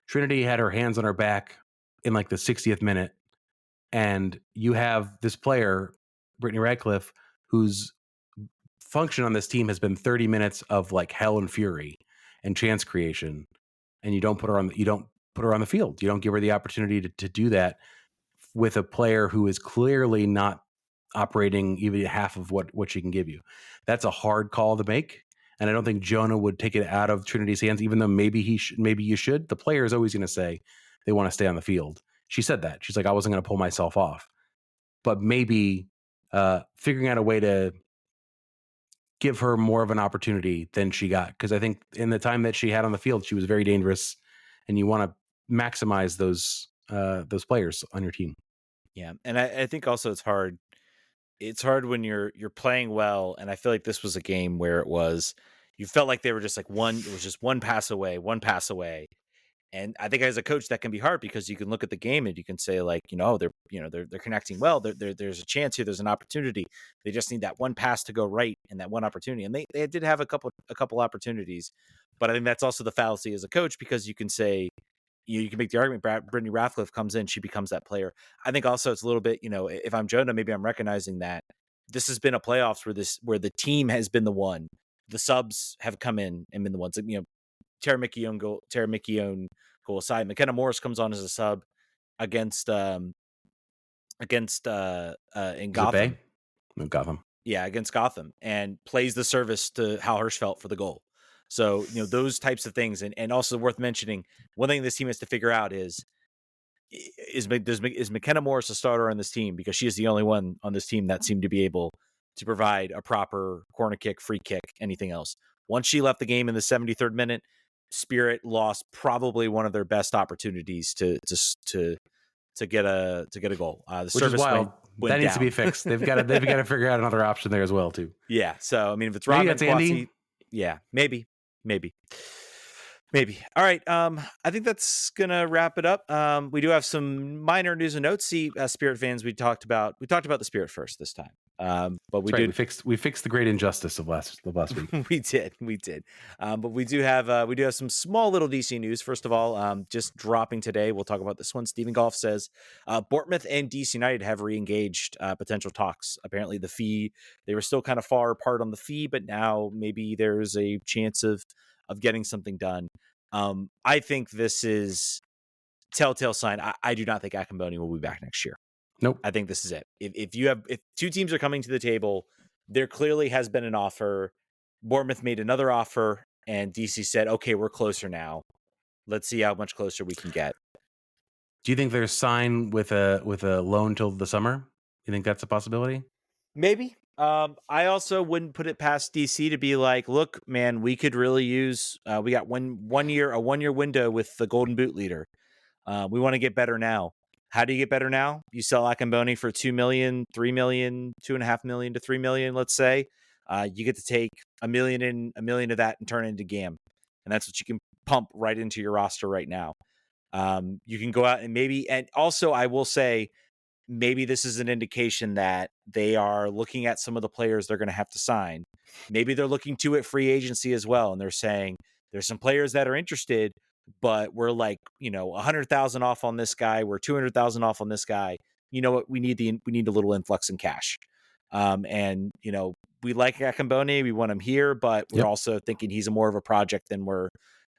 Trinity had her hands on her back in like the 60th minute. And you have this player, Brittany Radcliffe, who's function on this team has been 30 minutes of like hell and fury and chance creation, and you don't put her on the field. You don't give her the opportunity to do that with a player who is clearly not operating even half of what she can give you. That's a hard call to make. And I don't think Jonah would take it out of Trinity's hands, even though maybe you should. The player is always going to say they want to stay on the field. She said that. She's like, I wasn't going to pull myself off. But maybe figuring out a way to give her more of an opportunity than she got. Because I think in the time that she had on the field, she was very dangerous. And you want to maximize those players on your team. Yeah. And I think also it's hard. It's hard when you're playing well. And I feel like this was a game where you felt like they were just like it was just one pass away. And I think as a coach that can be hard because you can look at the game and you can say like, they're connecting well. There's a chance here. There's an opportunity. They just need that one pass to go right and that one opportunity. And they did have a couple opportunities, but I think that's also the fallacy as a coach because you can say, you can make the argument Brittany Ratcliffe comes in, she becomes that player. I think also it's a little bit, if I'm Jonah, maybe I'm recognizing that this has been a playoffs where the team has been the one. The subs have come in and been the ones. Tara McKeown goal aside. McKenna Morris comes on as a sub against in Gotham. Gotham. Yeah, against Gotham, and plays the service to Hal Hirschfeld for the goal. So, those types of things. And also worth mentioning, one thing this team has to figure out is McKenna Morris a starter on this team? Because she is the only one on this team that seemed to be able to provide a proper corner kick, free kick, anything else. Once she left the game in the 73rd minute, Spirit lost probably one of their best opportunities to get a goal. The Which service is wild. That needs down. to be fixed. They've got to figure out another option there as well too. Yeah. So I mean, if it's maybe Robin that's Andy. Yeah, maybe. All right. I think that's gonna wrap it up. We do have some minor news and notes. See, Spirit fans, we talked about the Spirit first this time. But we fixed the great injustice of last week. we did. But we do have some small little DC news. First of all, just dropping today. We'll talk about this one. Stephen Goff says Bournemouth and DC United have re-engaged potential talks. Apparently, the fee, they were still kind of far apart on the fee, but now maybe there's a chance of getting something done. I think this is telltale sign. I do not think Akamboni will be back next year. Nope. I think this is it. If two teams are coming to the table, there clearly has been an offer. Bournemouth made another offer, and DC said, "Okay, we're closer now. Let's see how much closer we can get." Do you think there's sign with a loan till the summer? You think that's a possibility? Maybe. I also wouldn't put it past DC to be like, "Look, man, we could really use. We got a 1 year window with the Golden Boot leader. We want to get better now." How do you get better now? You sell Akamboni for $2 million, $3 million, $2.5 million to $3 million, let's say. You get to take $1 million of that and turn it into GAM. And that's what you can pump right into your roster right now. You can go out and also I will say, maybe this is an indication that they are looking at some of the players they're going to have to sign. Maybe they're looking to at free agency as well. And they're saying there's some players that are interested, but we're like, 100,000 off on this guy. We're 200,000 off on this guy. You know what? We need a little influx in cash. And we like Akamboni. We want him here, but we're also thinking he's more of a project than we're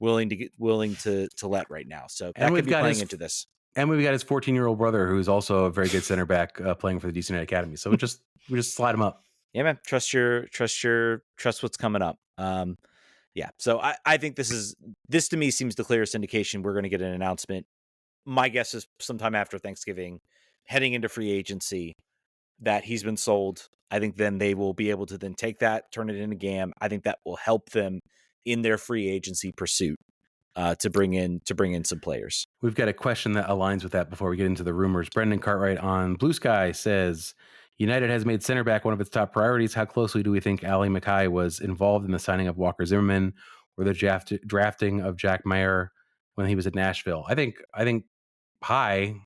willing to let right now. So that could be playing into this. And we've got his 14-year-old brother, who's also a very good center back playing for the DC United Academy. So we just slide him up. Yeah, man. Trust what's coming up. Yeah. So I think this to me seems the clearest indication we're going to get an announcement. My guess is sometime after Thanksgiving, heading into free agency, that he's been sold. I think then they will be able to then take that, turn it into GAM. I think that will help them in their free agency pursuit to bring in some players. We've got a question that aligns with that before we get into the rumors. Brendan Cartwright on Blue Sky says, United has made center back one of its top priorities. How closely do we think Ali Mackay was involved in the signing of Walker Zimmerman or the drafting of Jack Mayer when he was at Nashville? I think high.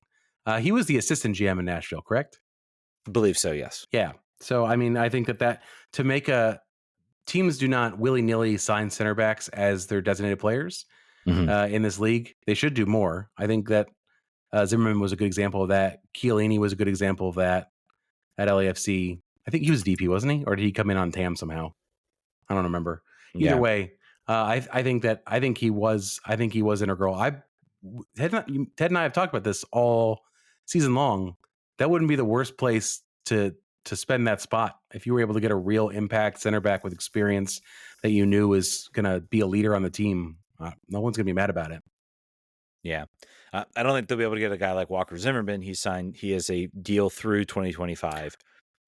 He was the assistant GM in Nashville, correct? I believe so, yes. Yeah. So, I mean, I think that to make teams do not willy-nilly sign center backs as their designated players in this league. They should do more. I think that Zimmerman was a good example of that. Chiellini was a good example of that at LAFC. I think he was DP, wasn't he? Or did he come in on TAM somehow? I don't remember. Either Yeah. way, I think he was integral. Ted and I have talked about this all season long. That wouldn't be the worst place to spend that spot if you were able to get a real impact center back with experience that you knew was going to be a leader on the team. No one's going to be mad about it. Yeah. I don't think they'll be able to get a guy like Walker Zimmerman. He has a deal through 2025.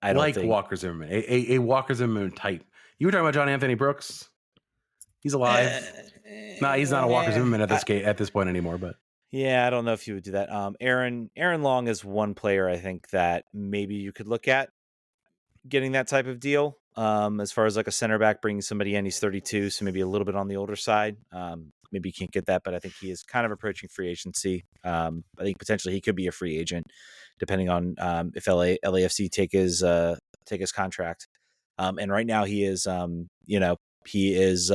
I don't Like think. Walker Zimmerman, a Walker Zimmerman type. You were talking about John Anthony Brooks. He's alive. Nah, he's not a Walker Zimmerman at this point anymore. But yeah, I don't know if you would do that. Aaron Long is one player I think that maybe you could look at getting that type of deal. As far as like a center back, bringing somebody in, he's 32, so maybe a little bit on the older side. Maybe you can't get that, but I think he is kind of approaching free agency. I think potentially he could be a free agent, depending on if LAFC take his contract. And right now he is, he is.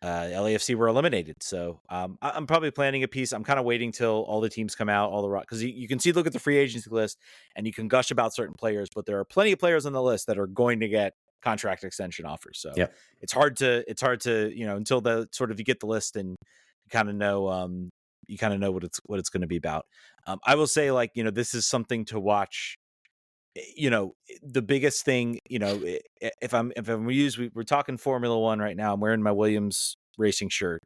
LAFC were eliminated. So I'm probably planning a piece. I'm kind of waiting till all the teams come out, because you can look at the free agency list and you can gush about certain players, but there are plenty of players on the list that are going to get contract extension offers. So yep. it's hard to, until the sort of you get the list and you kind of know, what it's going to be about. I will say, like, this is something to watch. The biggest thing, we're talking Formula One right now. I'm wearing my Williams racing shirt.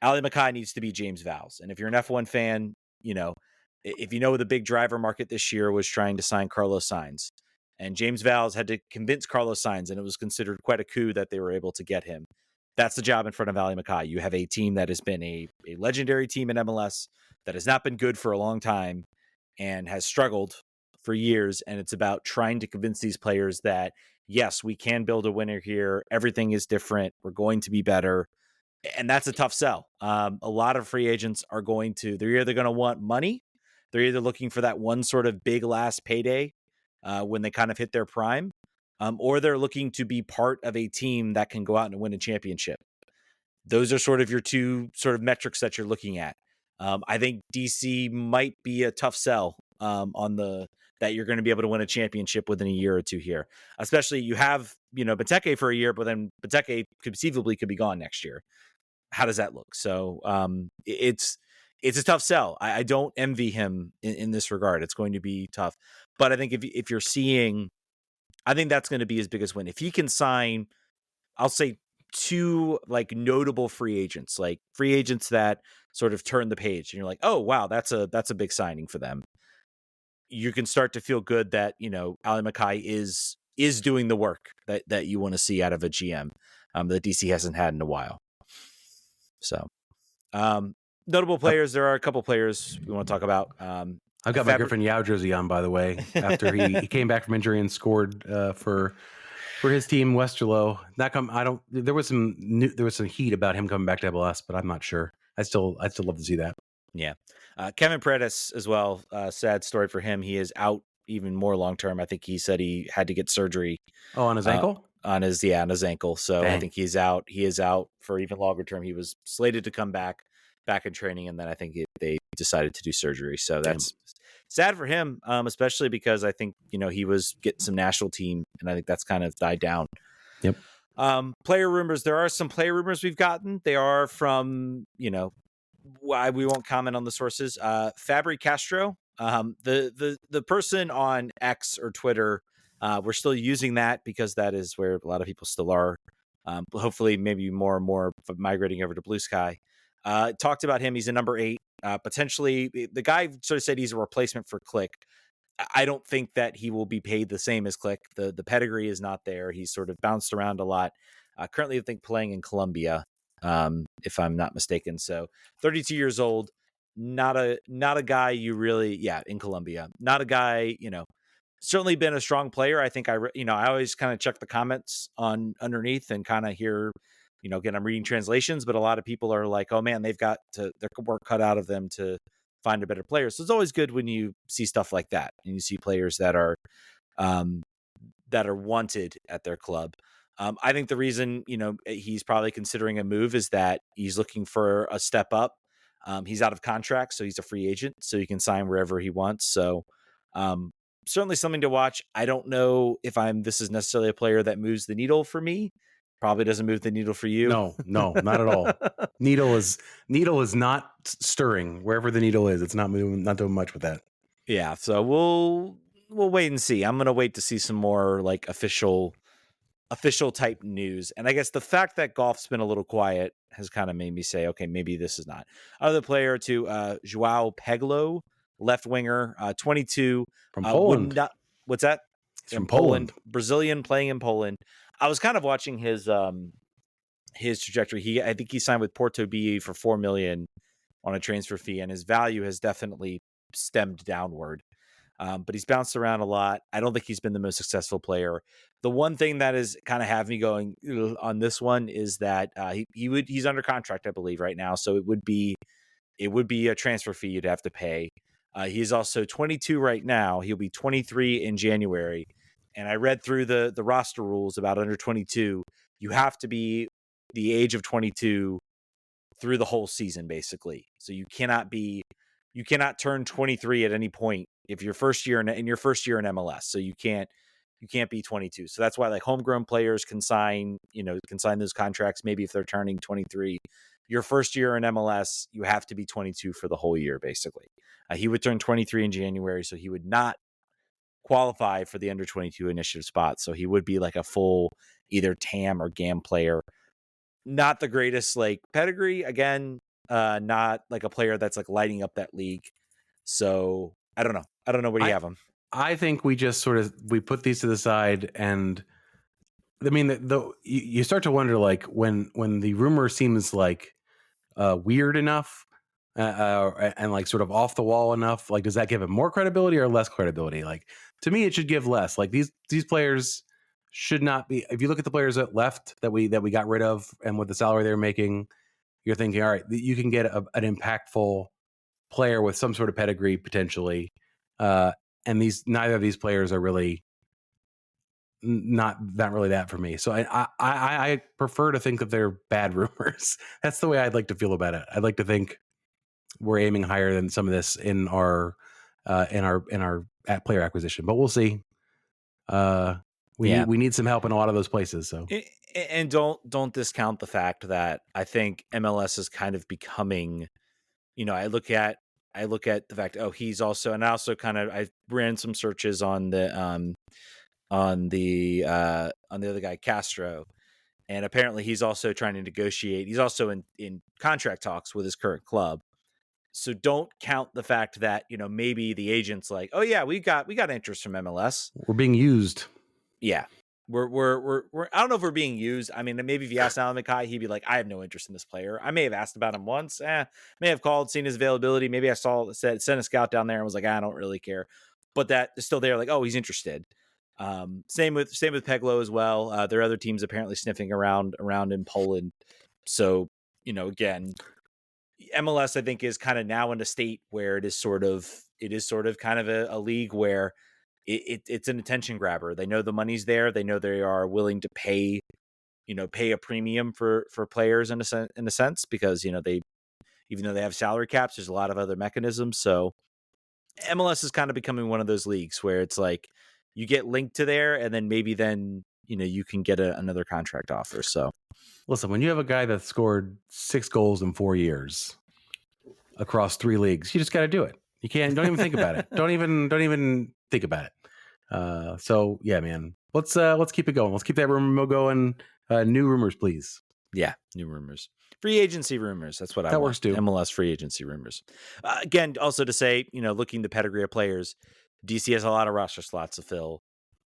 Ali Mackay needs to be James Vowles. And if you're an F1 fan, if the big driver market this year was trying to sign Carlos Sainz, and James Vowles had to convince Carlos Sainz, and it was considered quite a coup that they were able to get him. That's the job in front of Ali Mackay. You have a team that has been a legendary team in MLS that has not been good for a long time and has struggled for years, and it's about trying to convince these players that yes, we can build a winner here. Everything is different. We're going to be better, and that's a tough sell. A lot of free agents they're either going to want money, they're either looking for that one sort of big last payday when they kind of hit their prime, or they're looking to be part of a team that can go out and win a championship. Those are sort of your two sort of metrics that you're looking at. I think DC might be a tough sell that you're going to be able to win a championship within a year or two here. Especially you have, Benteke for a year, but then Benteke conceivably could be gone next year. How does that look? So it's a tough sell. I don't envy him in this regard. It's going to be tough. But I think if you're seeing, I think that's going to be his biggest win. If he can sign, I'll say two like notable free agents that sort of turn the page and you're like, oh wow, that's a big signing for them. You can start to feel good that, Ali Mackay is doing the work that you want to see out of a GM that DC hasn't had in a while. So notable players, there are a couple players we want to talk about. I've got my Griffin Yao jersey on, by the way, after he came back from injury and scored for his team, Westerlo. There was some heat about him coming back to MLS, but I'm not sure. I still love to see that. Yeah. Kevin Paredes as well. Sad story for him. He is out even more long-term. I think he said he had to get surgery. Oh, on his ankle? On his ankle. So Dang. I think he's out. He is out for even longer term. He was slated to come back in training. And then I think they decided to do surgery. So that's sad for him, especially because I think, he was getting some national team and I think that's kind of died down. Yep. Player rumors. There are some player rumors we've gotten. They are from, why we won't comment on the sources. Fabry Castro, the person on X or Twitter, we're still using that because that is where a lot of people still are. Hopefully, maybe more and more migrating over to Blue Sky. Talked about him. He's a number 8. Potentially, the guy sort of said he's a replacement for Click. I don't think that he will be paid the same as Click. The pedigree is not there. He's sort of bounced around a lot. Currently, I think playing in Colombia, if I'm not mistaken. So 32 years old, not a guy you really, in Colombia, not a guy, certainly been a strong player. I think I always kind of check the comments on underneath and kind of hear, again, I'm reading translations, but a lot of people are like, oh man, they've got their work cut out of them to find a better player. So it's always good when you see stuff like that and you see players that are wanted at their club. I think the reason, he's probably considering a move is that he's looking for a step up. He's out of contract, so he's a free agent, so he can sign wherever he wants. So certainly something to watch. I don't know if this is necessarily a player that moves the needle for me Probably doesn't move the needle for you. No, not at all. Needle is not stirring wherever the needle is. It's not moving, not doing much with that. Yeah, so we'll wait and see. I'm gonna wait to see some more like official type news. And I guess the fact that golf's been a little quiet has kind of made me say, okay, maybe this is not. Other player to Joao Peglo, left winger, 22. From Would Poland. not. What's that? He's from Poland. Brazilian playing in Poland. I was kind of watching his trajectory. I think he signed with Porto B for $4 million on a transfer fee, and his value has definitely stemmed downward. But he's bounced around a lot. I don't think he's been the most successful player. The one thing that is kind of have me going on this one is that he's under contract, I believe, right now. So it would be a transfer fee you'd have to pay. He's also 22 right now. He'll be 23 in January. And I read through the roster rules about under 22. You have to be the age of 22 through the whole season, basically. So you cannot turn 23 at any point if your first year in your first year in MLS. So you can't be 22. So that's why like homegrown players can sign those contracts. Maybe if they're turning 23, your first year in MLS, you have to be 22 for the whole year, basically. He would turn 23 in January, so he would not qualify for the under 22 initiative spot. So he would be like a full either TAM or GAM player. Not the greatest like pedigree, again, not like a player that's like lighting up that league. So I don't know where do you have him. I think we just we put these to the side, and I mean, you start to wonder, like when the rumor seems like weird enough and like sort of off the wall enough, like does that give it more credibility or less credibility? Like to me, it should give less. Like these players should not be. If you look at the players that left that we got rid of and with the salary they're making, you're thinking, all right, you can get an impactful player with some sort of pedigree potentially, and neither of these players are really not really that for me. So I prefer to think that they're bad rumors. That's the way I'd like to feel about it. I'd like to think we're aiming higher than some of this in our player acquisition, but we'll see. We need some help in a lot of those places. So and don't discount the fact that I think MLS is kind of becoming, I look at the fact, he's also, and I also I ran some searches on the other guy, Castro, and apparently he's also trying to negotiate. He's also in contract talks with his current club. So don't count the fact that, maybe the agent's like, oh yeah, we got interest from MLS. We're being used. Yeah. We're I don't know if we're being used. I mean, maybe if you asked Alan McKay, he'd be like, I have no interest in this player. I may have asked about him once. May have called, seen his availability. Maybe I sent a scout down there and was like, I don't really care. But that is still there, like, oh, he's interested. Same with Peglo as well. There are other teams apparently sniffing around in Poland. So, again, MLS, I think, is kind of now in a state where it is sort of kind of a league where it's an attention grabber. They know the money's there. They know they are willing to pay a premium for players in a sense, because, they, even though they have salary caps, there's a lot of other mechanisms. So MLS is kind of becoming one of those leagues where it's like you get linked to there, and then maybe you can get another contract offer. So listen, when you have a guy that scored 6 goals in 4 years across 3 leagues, you just got to do it. Don't even think about it. Don't even think about it. So yeah, man, let's keep it going. Let's keep that rumor mill going. New rumors, please. Yeah, new rumors. Free agency rumors. That's what I want. Works too. MLS free agency rumors. Again, also to say, looking the pedigree of players, DC has a lot of roster slots to fill.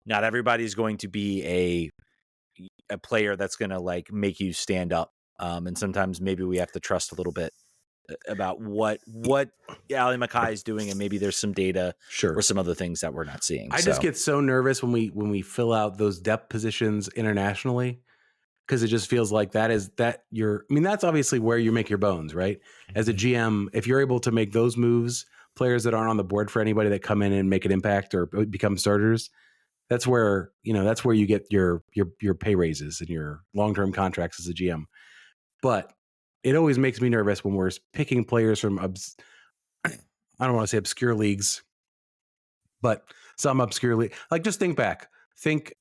Not everybody's going to be a player that's going to like make you stand up. And sometimes maybe we have to trust a little bit about what Ali McKay is doing, and maybe there's some data or some other things that we're not seeing. I just get so nervous when we fill out those depth positions internationally, because it just feels like that's obviously where you make your bones, right? As a GM, if you're able to make those moves, players that aren't on the board for anybody that come in and make an impact or become starters, that's where you get your pay raises and your long-term contracts as a GM. But it always makes me nervous when we're picking players from I don't want to say obscure leagues, but some obscure league. Like, just think back. Think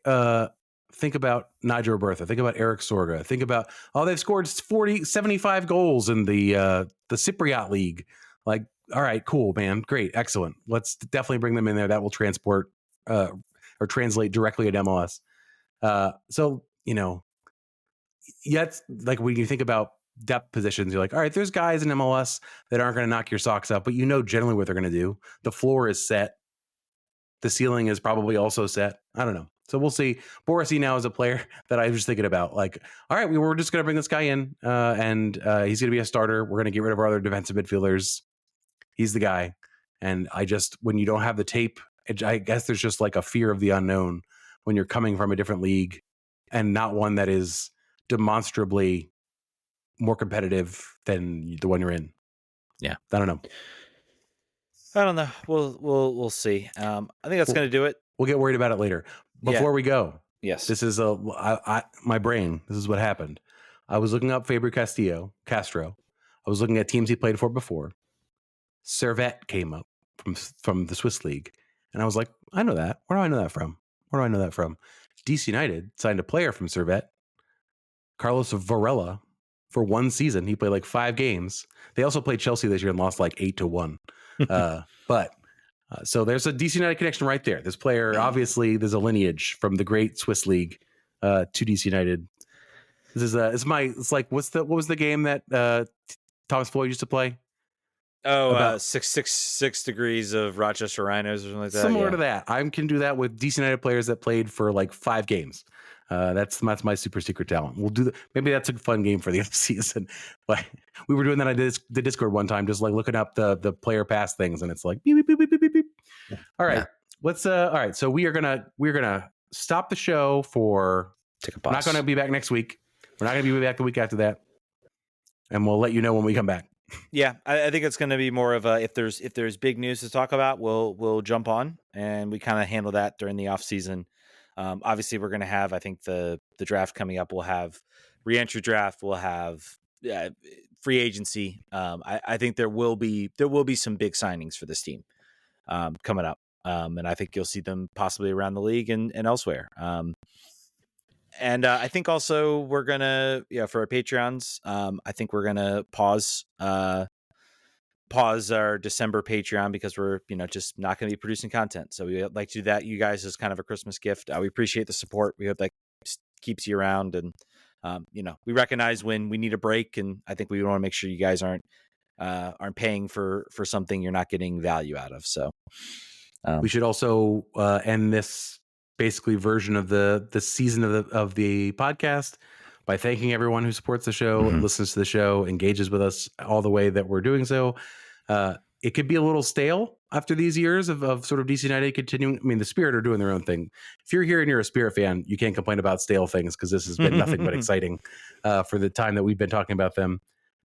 think about Nigel Robertha, think about Eric Sorga, think about, they've scored 75 goals in the Cypriot League. Like, all right, cool, man. Great. Excellent. Let's definitely bring them in there. That will transport or translate directly at MLS. So, yet, like when you think about depth positions, you're like, all right, there's guys in MLS that aren't going to knock your socks up, but generally what they're going to do. The floor is set. The ceiling is probably also set. I don't know. So we'll see. Borussia now is a player that I was thinking about. Like, all right, we were just going to bring this guy in, and he's going to be a starter. We're going to get rid of our other defensive midfielders. He's the guy. And when you don't have the tape, I guess there's just like a fear of the unknown when you're coming from a different league and not one that is demonstrably more competitive than the one you're in. Yeah. I don't know. We'll see. I think that's going to do it. We'll get worried about it later. Before we go, yes, this is my brain. This is what happened. I was looking up Faber Castro. I was looking at teams he played for before. Servette came up from the Swiss league, and I was like, I know that. Where do I know that from? DC United signed a player from Servette, Carlos Varela, for one season. He played like 5 games. They also played Chelsea this year and lost like 8-1. So there's a DC United connection right there. This player, obviously, there's a lineage from the great Swiss league to DC United. This is what was the game that Thomas Floyd used to play? Oh, 6 degrees of Rochester Rhinos or something like that. Similar to that. I can do that with DC United players that played for like 5 games. That's my super secret talent. We'll do that. Maybe that's a fun game for the offseason. But we were doing that on the Discord one time, just like looking up the player pass things, and it's like beep beep beep beep beep beep. All right, let's. All right, so we're gonna stop the show for. Take a pause. We're not gonna be back next week. We're not gonna be back the week after that, and we'll let you know when we come back. Yeah, I think it's going to be more of a if there's big news to talk about, we'll jump on, and we kind of handle that during the off season. Obviously, we're going to have, I think, the draft coming up. We'll have re-entry draft. We'll have free agency. I think there will be some big signings for this team coming up, and I think you'll see them possibly around the league and elsewhere. And I think also we're gonna, for our Patreons, I think we're gonna pause our December Patreon because we're, just not gonna be producing content. So we like to do that, you guys, as kind of a Christmas gift. We appreciate the support. We hope that keeps you around, and we recognize when we need a break, and I think we want to make sure you guys aren't paying for something you're not getting value out of. So we should also end this basically version of the season of the podcast by thanking everyone who supports the show, listens to the show, engages with us all the way that we're doing so. It could be a little stale after these years of sort of DC United continuing. I mean, the Spirit are doing their own thing. If you're here and you're a Spirit fan, you can't complain about stale things because this has been nothing but exciting for the time that we've been talking about them.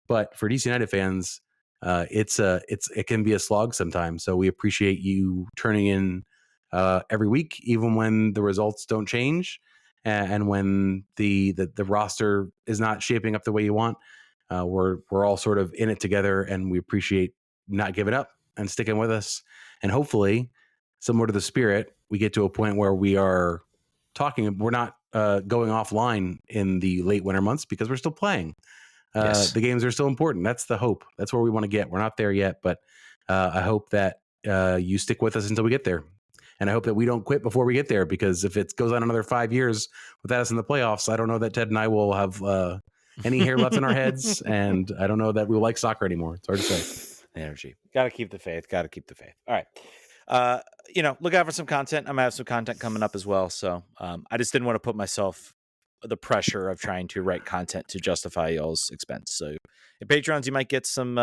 But for DC United fans, it can be a slog sometimes. So we appreciate you turning in every week, even when the results don't change and when the roster is not shaping up the way you want. We're all sort of in it together, and we appreciate not giving up and sticking with us. And hopefully, similar to the Spirit, we get to a point where we are talking. We're not going offline in the late winter months because we're still playing. Yes. The games are still important. That's the hope. That's where we want to get. We're not there yet, but I hope that you stick with us until we get there. And I hope that we don't quit before we get there, because if it goes on another 5 years without us in the playoffs, I don't know that Ted and I will have any hair left in our heads. And I don't know that we'll like soccer anymore. It's hard to say. Energy. Got to keep the faith. All right. Look out for some content. I'm going to have some content coming up as well. So I just didn't want to put myself the pressure of trying to write content to justify y'all's expense. So at Patreons, you might get some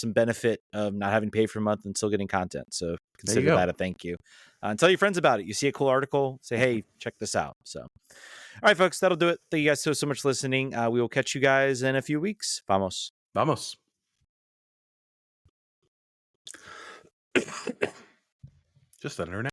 benefit of not having paid for a month and still getting content. So consider that a thank you. And tell your friends about it. You see a cool article, say, hey, check this out. So, all right, folks, that'll do it. Thank you guys so much for listening. We will catch you guys in a few weeks. Vamos. Just under an hour.